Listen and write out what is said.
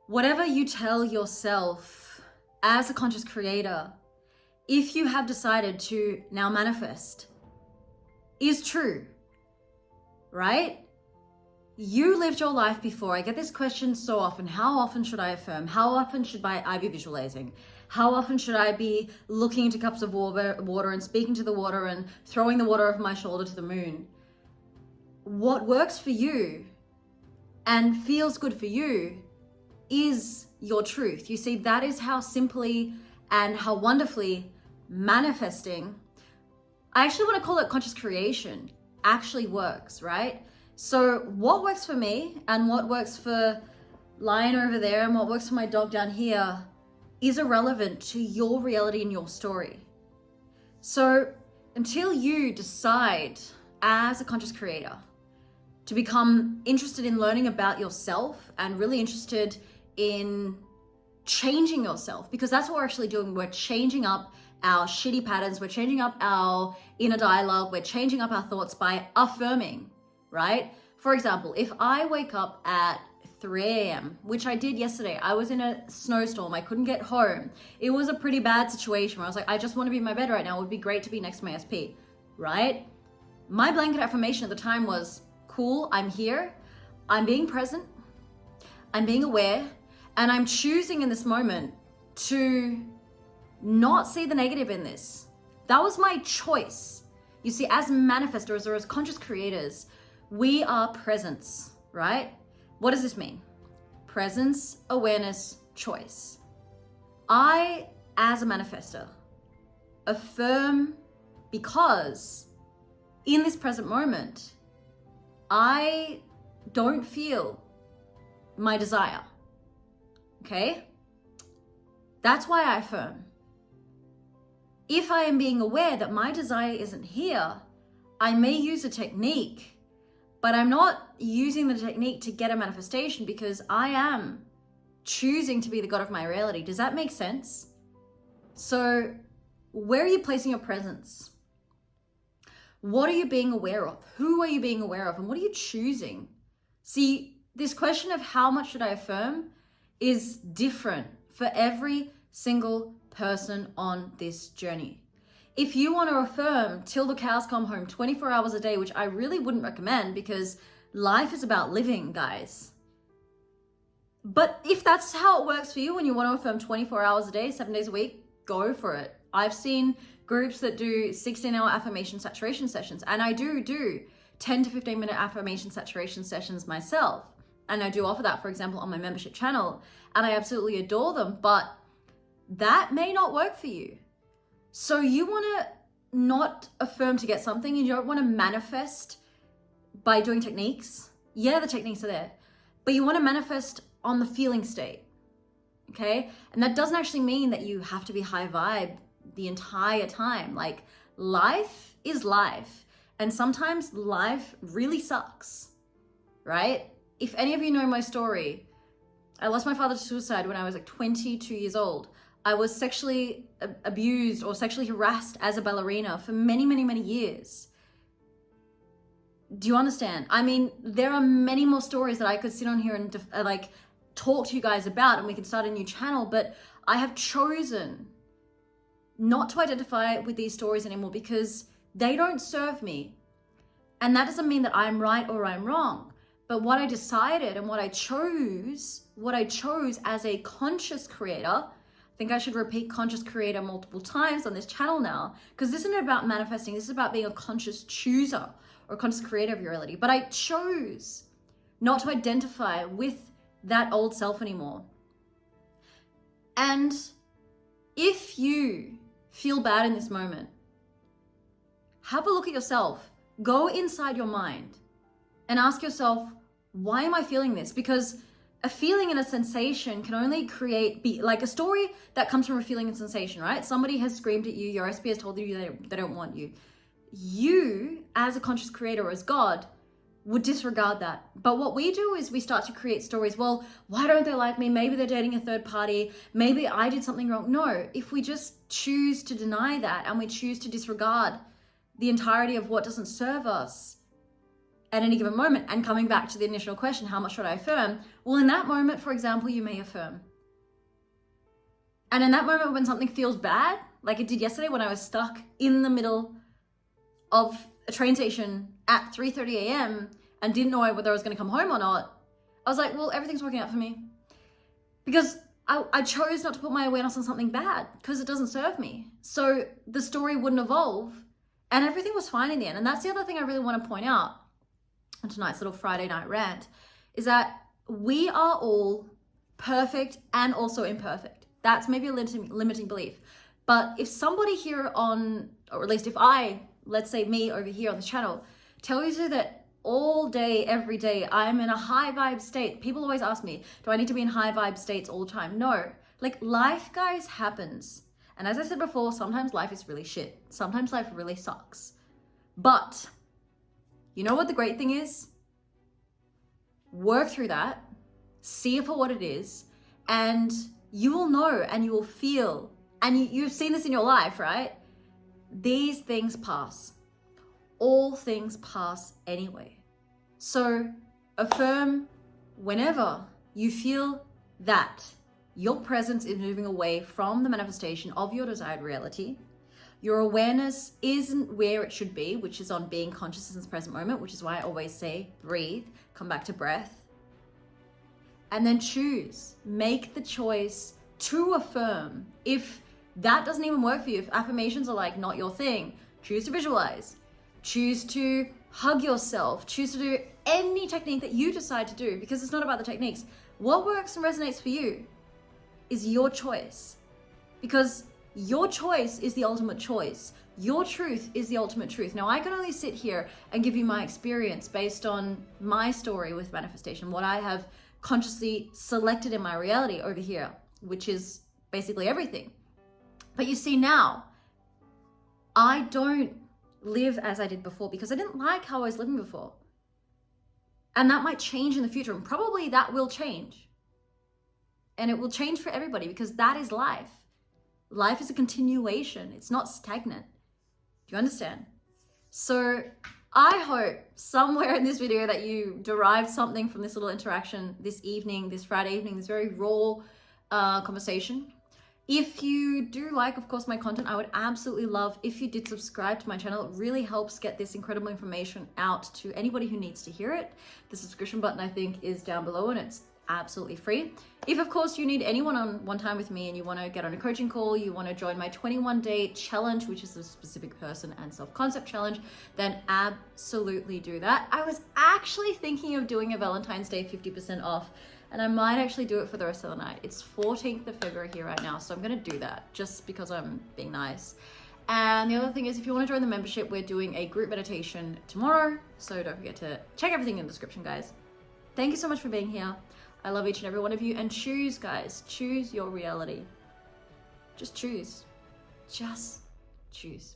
Whatever you tell yourself as a conscious creator, if you have decided to now manifest, is true, right? You lived your life before. I get this question so often. How often should I affirm? How often should I be visualizing? How often should I be looking into cups of water and speaking to the water and throwing the water over my shoulder to the moon? What works for you and feels good for you is your truth. You see, that is how simply and how wonderfully manifesting, I actually want to call it conscious creation, actually works, right? So what works for me and what works for Lion over there and what works for my dog down here is irrelevant to your reality and your story. So until you decide as a conscious creator to become interested in learning about yourself and really interested in changing yourself, because that's what we're actually doing. We're changing up our shitty patterns. We're changing up our inner dialogue. We're changing up our thoughts by affirming, right? For example, if I wake up at 3 a.m., which I did yesterday, I was in a snowstorm. I couldn't get home. It was a pretty bad situation where I was like, I just want to be in my bed right now. It would be great to be next to my SP, right? My blanket affirmation at the time was, cool, I'm here. I'm being present. I'm being aware. And I'm choosing in this moment to not see the negative in this. That was my choice. You see, as manifestors or as conscious creators, we are presence, right? What does this mean? Presence, awareness, choice. I, as a manifestor, affirm because in this present moment, I don't feel my desire. Okay? That's why I affirm. If I am being aware that my desire isn't here, I may use a technique, but I'm not using the technique to get a manifestation because I am choosing to be the God of my reality. Does that make sense? So, where are you placing your presence? What are you being aware of? Who are you being aware of? And what are you choosing? See, this question of how much should I affirm is different for every single person on this journey. If you want to affirm till the cows come home 24 hours a day, which I really wouldn't recommend because life is about living, guys. But if that's how it works for you and you want to affirm 24 hours a day, 7 days a week, go for it. I've seen groups that do 16-hour affirmation saturation sessions, and I do 10 to 15 minute affirmation saturation sessions myself. And I do offer that, for example, on my membership channel, and I absolutely adore them, but that may not work for you. So you want to not affirm to get something. You don't want to manifest by doing techniques. Yeah, the techniques are there, but you want to manifest on the feeling state, okay? And that doesn't actually mean that you have to be high vibe the entire time. Like, life is life, and sometimes life really sucks, right? If any of you know my story, I lost my father to suicide when I was like 22 years old. I was sexually abused or sexually harassed as a ballerina for many, many, many years. Do you understand? I mean, there are many more stories that I could sit on here and like talk to you guys about, and we could start a new channel, but I have chosen not to identify with these stories anymore because they don't serve me. And that doesn't mean that I'm right or I'm wrong. But what I decided and what I chose as a conscious creator, I think I should repeat conscious creator multiple times on this channel now, because this isn't about manifesting, this is about being a conscious chooser or conscious creator of your reality. But I chose not to identify with that old self anymore. And if you feel bad in this moment, have a look at yourself, go inside your mind and ask yourself, why am I feeling this? Because a feeling and a sensation can only be like a story that comes from a feeling and sensation, right? Somebody has screamed at you, your SP has told you they don't want you. You, as a conscious creator, as God, would disregard that. But what we do is we start to create stories. Well, why don't they like me? Maybe they're dating a third party. Maybe I did something wrong. No, if we just choose to deny that and we choose to disregard the entirety of what doesn't serve us, at any given moment. And coming back to the initial question, how much should I affirm? Well, in that moment, for example, you may affirm. And in that moment when something feels bad, like it did yesterday when I was stuck in the middle of a train station at 3:30 a.m. and didn't know whether I was going to come home or not, I was like, well, everything's working out for me. Because I chose not to put my awareness on something bad because it doesn't serve me. So the story wouldn't evolve and everything was fine in the end. And that's the other thing I really want to point out on tonight's little Friday night rant is that we are all perfect and also imperfect. That's maybe a limiting belief. But if somebody here on, or at least if I, let's say me over here on this channel, tells you that all day, every day, I'm in a high vibe state. People always ask me, do I need to be in high vibe states all the time? No, like life, guys, happens. And as I said before, sometimes life is really shit. Sometimes life really sucks. But you know what the great thing is? Work through that, see it for what it is, and you will know and you will feel, and you've seen this in your life, right? These things pass. All things pass anyway. So affirm whenever you feel that your presence is moving away from the manifestation of your desired reality. Your awareness isn't where it should be, which is on being conscious in this present moment, which is why I always say breathe, come back to breath. And then choose, make the choice to affirm. If that doesn't even work for you, if affirmations are like not your thing, choose to visualize. Choose to hug yourself. Choose to do any technique that you decide to do, because it's not about the techniques. What works and resonates for you is your choice, because your choice is the ultimate choice. Your truth is the ultimate truth. Now, I can only sit here and give you my experience based on my story with manifestation, what I have consciously selected in my reality over here, which is basically everything. But you see now, I don't live as I did before because I didn't like how I was living before. And that might change in the future, and probably that will change. And it will change for everybody because that is life. Life is a continuation. It's not stagnant. Do you understand? So I hope somewhere in this video that you derived something from this little interaction this evening, this Friday evening, this very raw conversation. If you do like, of course, my content, I would absolutely love if you did subscribe to my channel. It really helps get this incredible information out to anybody who needs to hear it. The subscription button, I think, is down below and it's absolutely free. If, of course, you need any one-on-one time with me and you want to get on a coaching call, you want to join my 21-day challenge, which is a specific person and self-concept challenge, then absolutely do that. I was actually thinking of doing a Valentine's Day 50% off, and I might actually do it for the rest of the night. It's 14th of February here right now, so I'm going to do that just because I'm being nice. And the other thing is, if you want to join the membership, we're doing a group meditation tomorrow, so don't forget to check everything in the description, guys. Thank you so much for being here. I love each and every one of you, and choose, guys, choose your reality. Just choose. Just choose.